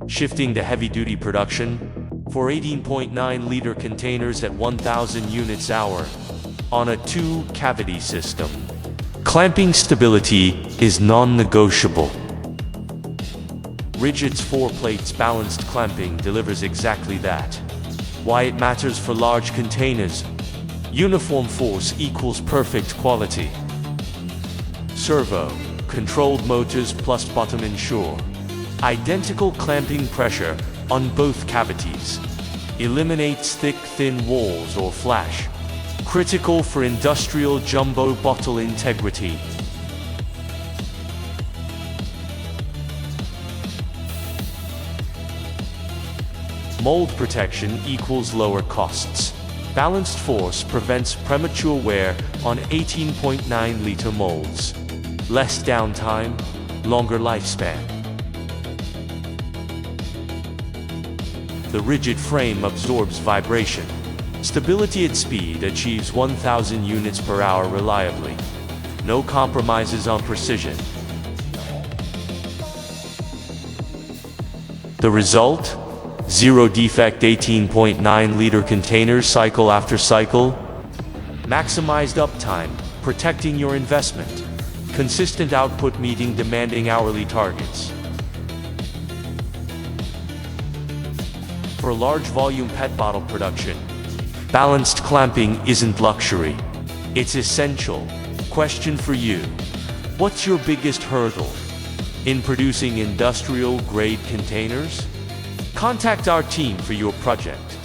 Shifting to heavy-duty production for 18.9-liter containers at 1,000 units hour on a 2-cavity system. Clamping stability is non-negotiable. Rigid's 4 plates balanced clamping delivers exactly that. Why it matters for large containers: uniform force equals perfect quality. Servo, controlled motors plus bottom ensure identical clamping pressure on both cavities. Eliminates thick, thin walls or flash. Critical for industrial jumbo bottle integrity. Mold protection equals lower costs. Balanced force prevents premature wear on 18.9-liter molds. Less downtime, longer lifespan. The rigid frame absorbs vibration. Stability at speed achieves 1,000 units per hour reliably. No compromises on precision. The result? Zero defect 18.9-liter containers cycle after cycle. Maximized uptime, protecting your investment. Consistent output meeting demanding hourly targets. For large volume PET bottle production, balanced clamping isn't luxury. It's essential. Question for you: what's your biggest hurdle in producing industrial-grade containers? Contact our team for your project.